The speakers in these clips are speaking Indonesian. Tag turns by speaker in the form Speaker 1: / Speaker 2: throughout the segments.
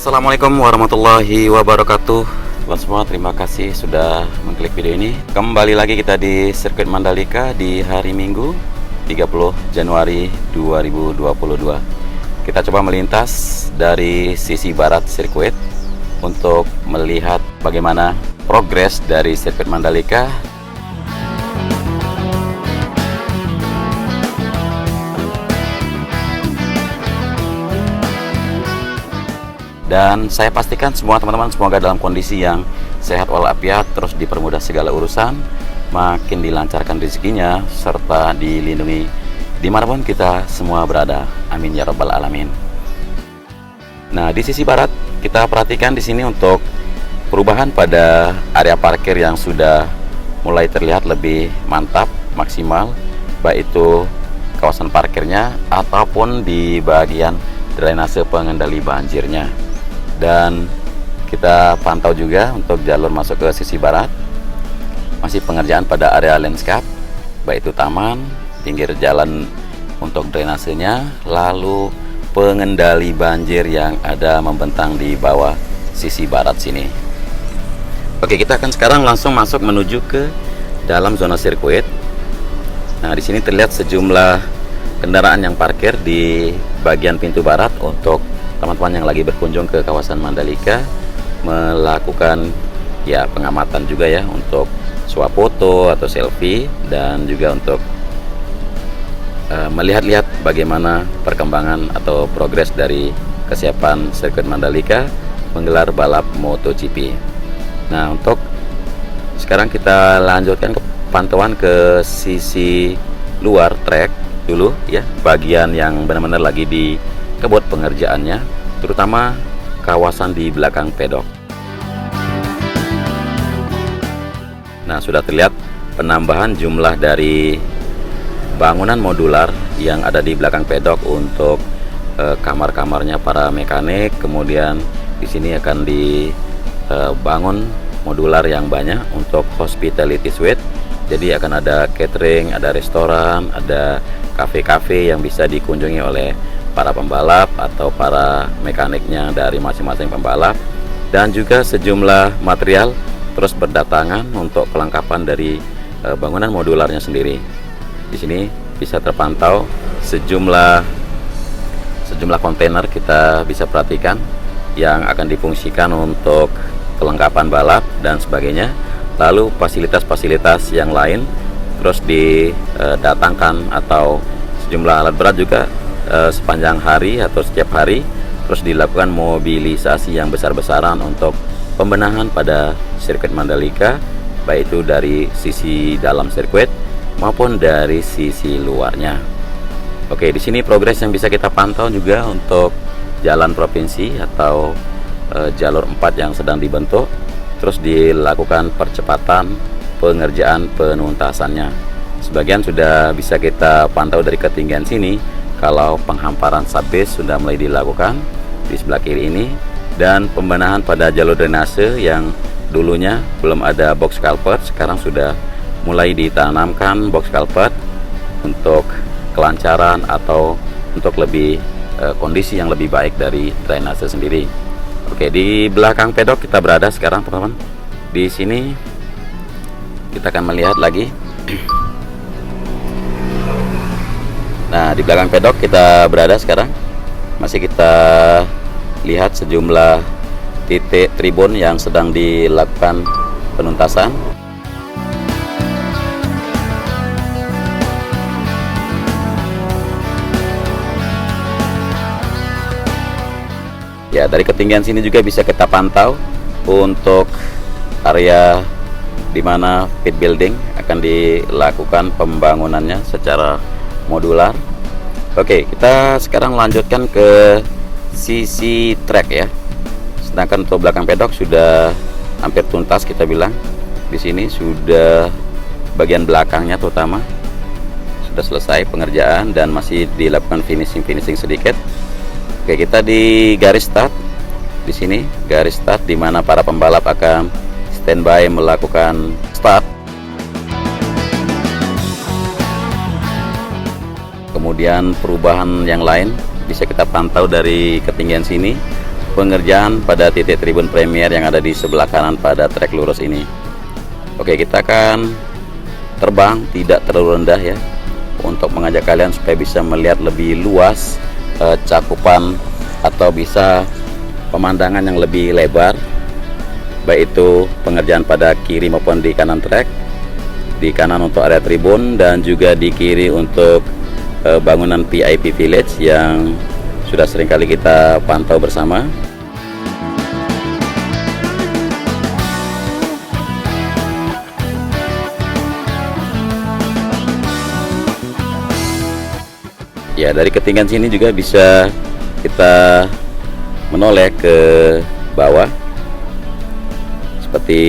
Speaker 1: Assalamualaikum warahmatullahi wabarakatuh. Teman semua, terima kasih sudah mengklik video ini. Kembali lagi kita di sirkuit Mandalika di hari Minggu 30 Januari 2022. Kita coba melintas dari sisi barat sirkuit untuk melihat bagaimana progres dari sirkuit Mandalika. Dan saya pastikan semua teman-teman semoga dalam kondisi yang sehat walafiat, terus dipermudah segala urusan, makin dilancarkan rezekinya, serta dilindungi dimanapun kita semua berada. Amin ya rabbal alamin. Nah, di sisi barat kita perhatikan di sini untuk perubahan pada area parkir yang sudah mulai terlihat lebih mantap, maksimal, baik itu kawasan parkirnya ataupun di bagian drainase pengendali banjirnya. Dan kita pantau juga untuk jalur masuk ke sisi barat, masih pengerjaan pada area landscape, baik itu taman, pinggir jalan untuk drainasenya, lalu pengendali banjir yang ada membentang di bawah sisi barat sini. Oke, kita akan sekarang langsung masuk menuju ke dalam zona sirkuit. Nah, di sini terlihat sejumlah kendaraan yang parkir di bagian pintu barat untuk teman-teman yang lagi berkunjung ke kawasan Mandalika, melakukan ya pengamatan juga ya untuk swafoto atau selfie, dan juga untuk melihat-lihat bagaimana perkembangan atau progres dari kesiapan sirkuit Mandalika menggelar balap MotoGP. Nah, untuk sekarang kita lanjutkan ke pantauan ke sisi luar trek dulu ya, bagian yang benar-benar lagi dikebut pengerjaannya, terutama kawasan di belakang pedok. Nah, sudah terlihat penambahan jumlah dari bangunan modular yang ada di belakang pedok untuk kamar-kamarnya para mekanik. Kemudian di sini akan dibangun modular yang banyak untuk hospitality suite. Jadi akan ada catering, ada restoran, ada kafe-kafe yang bisa dikunjungi oleh para pembalap atau para mekaniknya dari masing-masing pembalap, dan juga sejumlah material terus berdatangan untuk kelengkapan dari bangunan modularnya sendiri. Di sini bisa terpantau sejumlah kontainer, kita bisa perhatikan yang akan difungsikan untuk kelengkapan balap dan sebagainya. Lalu fasilitas-fasilitas yang lain terus didatangkan, atau sejumlah alat berat juga sepanjang hari atau setiap hari terus dilakukan mobilisasi yang besar-besaran untuk pembenahan pada sirkuit Mandalika, baik itu dari sisi dalam sirkuit maupun dari sisi luarnya. Oke, di sini progres yang bisa kita pantau juga untuk jalan provinsi atau jalur 4 yang sedang dibentuk, terus dilakukan percepatan pengerjaan penuntasannya. Sebagian sudah bisa kita pantau dari ketinggian sini kalau penghamparan subbase sudah mulai dilakukan di sebelah kiri ini, dan pembenahan pada jalur drainase yang dulunya belum ada box culvert, sekarang sudah mulai ditanamkan box culvert untuk kelancaran atau untuk lebih kondisi yang lebih baik dari drainase sendiri. Oke, di belakang pedok kita berada sekarang teman-teman. Di sini kita akan melihat lagi. Nah, di belakang pedok kita berada sekarang, masih kita lihat sejumlah titik tribun yang sedang dilakukan penuntasan. Ya, dari ketinggian sini juga bisa kita pantau untuk area di mana pit building akan dilakukan pembangunannya secara modular. Oke, kita sekarang lanjutkan ke sisi track ya. Sedangkan untuk belakang pedok sudah hampir tuntas, kita bilang. Di sini sudah bagian belakangnya terutama sudah selesai pengerjaan dan masih dilakukan finishing sedikit. Oke, kita di garis start. Di sini garis start di mana para pembalap akan standby melakukan start. Kemudian perubahan yang lain bisa kita pantau dari ketinggian sini pengerjaan pada titik tribun premier yang ada di sebelah kanan pada trek lurus ini. Oke, kita akan terbang tidak terlalu rendah ya, untuk mengajak kalian supaya bisa melihat lebih luas cakupan atau bisa pemandangan yang lebih lebar, baik itu pengerjaan pada kiri maupun di kanan trek. Di kanan untuk area tribun dan juga di kiri untuk bangunan VIP Village yang sudah sering kali kita pantau bersama. Ya, dari ketinggian sini juga bisa kita menoleh ke bawah. Seperti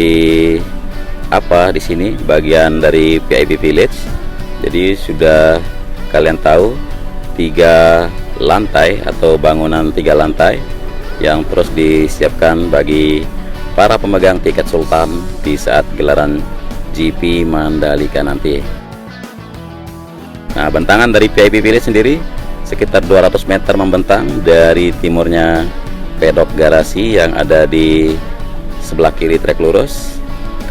Speaker 1: apa di sini bagian dari VIP Village. Jadi sudah kalian tahu 3 lantai atau bangunan 3 lantai yang terus disiapkan bagi para pemegang tiket Sultan di saat gelaran GP Mandalika nanti. Nah, bentangan dari VIP Village sendiri sekitar 200 meter membentang dari timurnya pedok garasi yang ada di sebelah kiri trek lurus.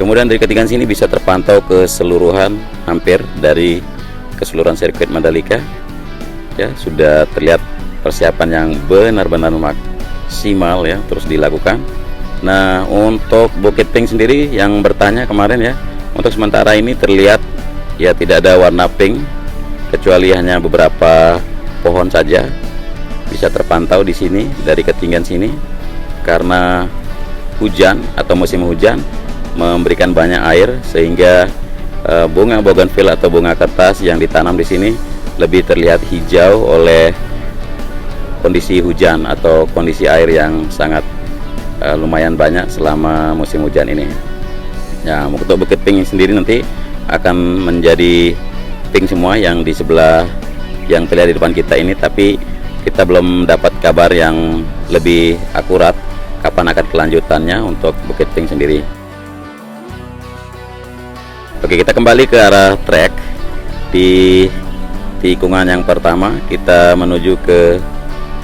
Speaker 1: Kemudian dari ketinggian sini bisa terpantau keseluruhan hampir dari keseluruhan sirkuit Mandalika. Ya, sudah terlihat persiapan yang benar-benar maksimal ya terus dilakukan. Nah, untuk Bukit Pink sendiri yang bertanya kemarin ya, untuk sementara ini terlihat ya tidak ada warna pink, kecuali hanya beberapa pohon saja bisa terpantau di sini dari ketinggian sini, karena hujan atau musim hujan memberikan banyak air sehingga bunga bougainville atau bunga kertas yang ditanam di sini lebih terlihat hijau oleh kondisi hujan atau kondisi air yang sangat lumayan banyak selama musim hujan ini. Ya, untuk Bukit Pink sendiri nanti akan menjadi pink semua yang di sebelah yang terlihat di depan kita ini, tapi kita belum dapat kabar yang lebih akurat kapan akan kelanjutannya untuk Bukit Pink sendiri. Oke, kita kembali ke arah trek. Di tikungan yang pertama kita menuju ke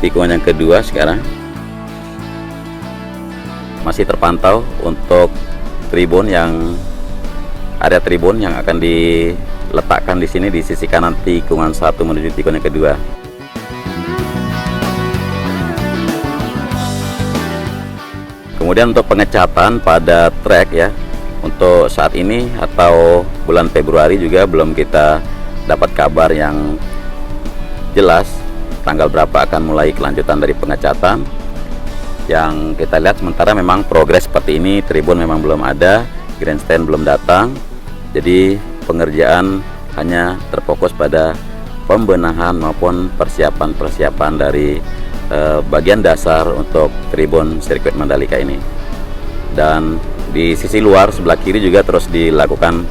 Speaker 1: tikungan yang kedua sekarang. Masih terpantau untuk tribun yang area tribun yang akan diletakkan di sini di sisi kanan tikungan 1 menuju tikungan yang kedua. Kemudian untuk pengecatan pada trek ya, untuk saat ini atau bulan Februari juga belum kita dapat kabar yang jelas tanggal berapa akan mulai kelanjutan dari pengecatan. Yang kita lihat sementara memang progres seperti ini, tribun memang belum ada, grandstand belum datang, jadi pengerjaan hanya terfokus pada pembenahan maupun persiapan dari bagian dasar untuk tribun sirkuit Mandalika ini. Dan di sisi luar sebelah kiri juga terus dilakukan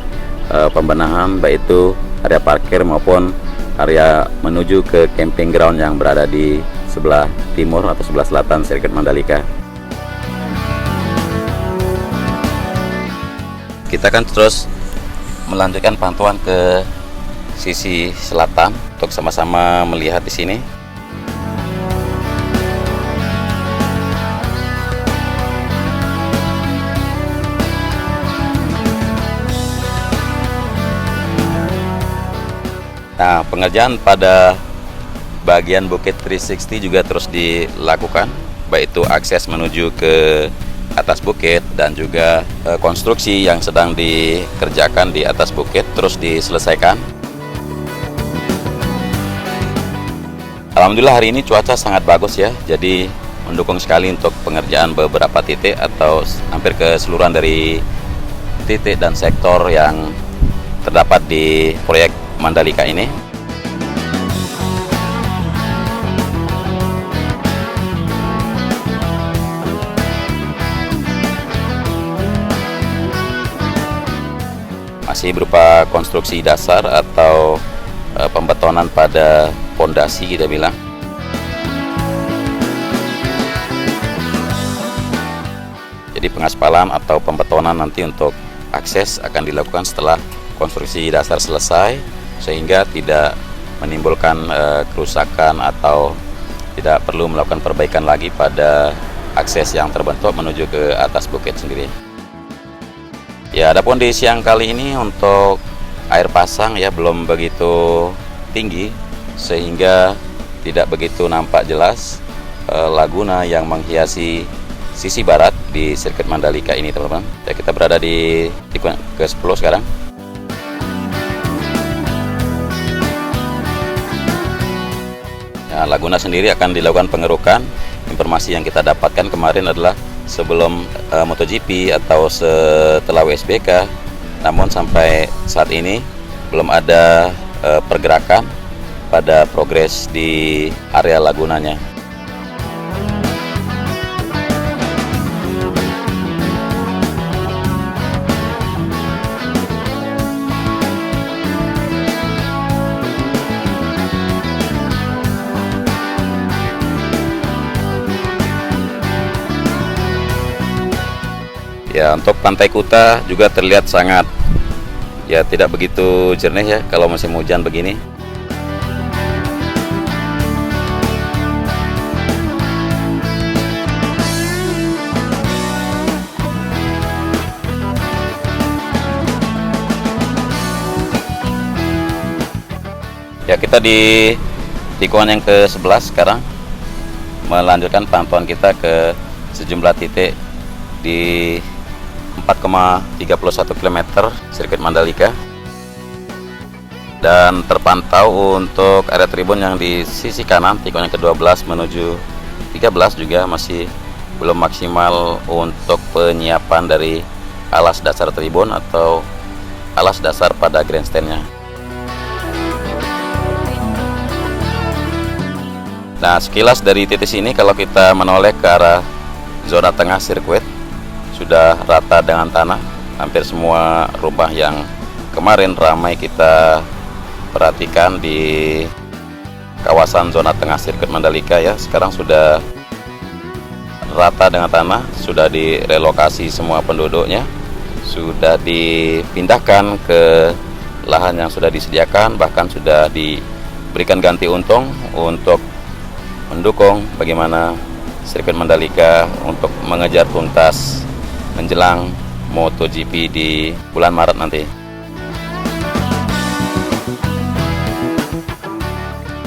Speaker 1: pembenahan, baik itu area parkir maupun area menuju ke camping ground yang berada di sebelah timur atau sebelah selatan sirkuit Mandalika. Kita akan terus melanjutkan pantauan ke sisi selatan untuk sama-sama melihat di sini. Nah, pengerjaan pada bagian Bukit 360 juga terus dilakukan, baik itu akses menuju ke atas bukit dan juga konstruksi yang sedang dikerjakan di atas bukit terus diselesaikan. Alhamdulillah hari ini cuaca sangat bagus ya, jadi mendukung sekali untuk pengerjaan beberapa titik atau hampir keseluruhan dari titik dan sektor yang terdapat di proyek Mandalika ini. Masih berupa konstruksi dasar atau pembetonan pada fondasi kita bilang. Jadi pengaspalan atau pembetonan nanti untuk akses akan dilakukan setelah konstruksi dasar selesai, sehingga tidak menimbulkan kerusakan atau tidak perlu melakukan perbaikan lagi pada akses yang terbentuk menuju ke atas bukit sendiri. Ya, adapun di siang kali ini untuk air pasang ya belum begitu tinggi sehingga tidak begitu nampak jelas laguna yang menghiasi sisi barat di sirkuit Mandalika ini, teman-teman. Ya, kita berada di tikungan ke-10 sekarang. Ya, laguna sendiri akan dilakukan pengerukan. Informasi yang kita dapatkan kemarin adalah sebelum MotoGP atau setelah WSBK, namun sampai saat ini belum ada pergerakan pada progres di area lagunanya. Ya, untuk Pantai Kuta juga terlihat sangat ya tidak begitu jernih ya kalau musim hujan begini. Ya, kita di tikungan yang ke-11 sekarang melanjutkan pantauan kita ke sejumlah titik di 4,31 km sirkuit Mandalika, dan terpantau untuk area tribun yang di sisi kanan tikungan yang ke-12 menuju 13 juga masih belum maksimal untuk penyiapan dari alas dasar tribun atau alas dasar pada grandstandnya. Nah, sekilas dari titik sini kalau kita menoleh ke arah zona tengah sirkuit sudah rata dengan tanah. Hampir semua rumah yang kemarin ramai kita perhatikan di kawasan zona tengah sirkuit Mandalika ya, sekarang sudah rata dengan tanah, sudah direlokasi semua penduduknya, sudah dipindahkan ke lahan yang sudah disediakan, bahkan sudah diberikan ganti untung untuk mendukung bagaimana sirkuit Mandalika untuk mengejar tuntas menjelang MotoGP di bulan Maret nanti.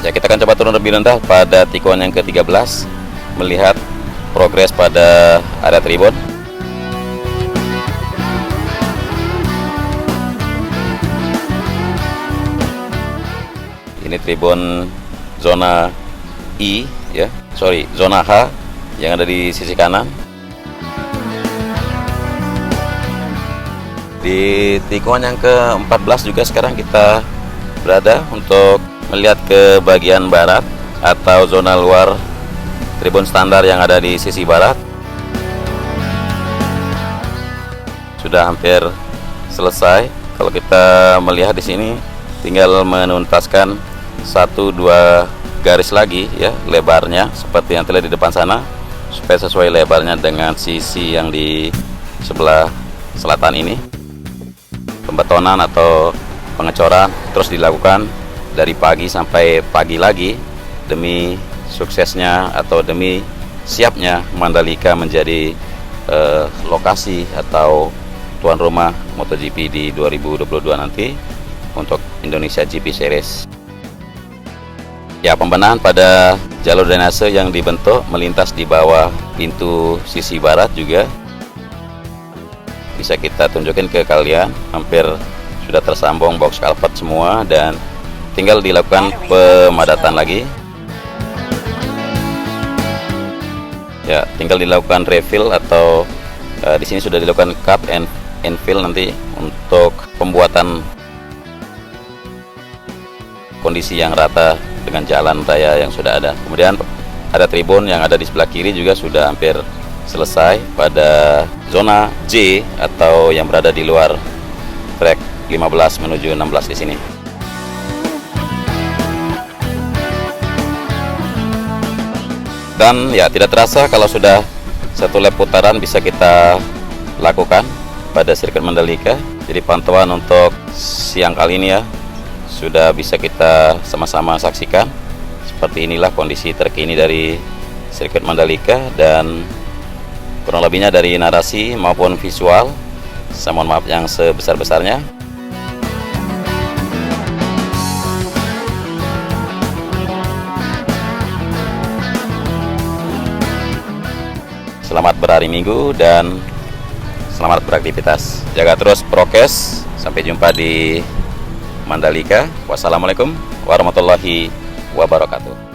Speaker 1: Ya, kita akan coba turun lebih rendah pada tikungan yang ke-13 melihat progres pada area tribun. Ini tribun zona zona H yang ada di sisi kanan. Di tikungan yang ke-14 juga sekarang kita berada untuk melihat ke bagian barat atau zona luar tribun standar yang ada di sisi barat. Sudah hampir selesai. Kalau kita melihat di sini tinggal menuntaskan 1-2 garis lagi ya lebarnya seperti yang terlihat di depan sana, supaya sesuai lebarnya dengan sisi yang di sebelah selatan ini. Pembetonan atau pengecoran terus dilakukan dari pagi sampai pagi lagi demi suksesnya atau demi siapnya Mandalika menjadi lokasi atau tuan rumah MotoGP di 2022 nanti untuk Indonesia GP Series. Ya, pembenahan pada jalur drainase yang dibentuk melintas di bawah pintu sisi barat juga bisa kita tunjukin ke kalian, hampir sudah tersambung box culvert semua dan tinggal dilakukan pemadatan lagi. Ya, tinggal dilakukan refill atau di sini sudah dilakukan cut and fill nanti untuk pembuatan kondisi yang rata dengan jalan raya yang sudah ada. Kemudian ada tribun yang ada di sebelah kiri juga sudah hampir selesai pada zona J atau yang berada di luar trek 15 menuju 16 di sini. Dan ya, tidak terasa kalau sudah satu lap putaran bisa kita lakukan pada sirkuit Mandalika. Jadi pantauan untuk siang kali ini ya sudah bisa kita sama-sama saksikan. Seperti inilah kondisi terkini dari sirkuit Mandalika, dan Kurang lebihnya dari narasi maupun visual, saya mohon maaf yang sebesar-besarnya. Selamat berhari Minggu dan selamat beraktivitas. Jaga terus prokes. Sampai jumpa di Mandalika. Wassalamualaikum warahmatullahi wabarakatuh.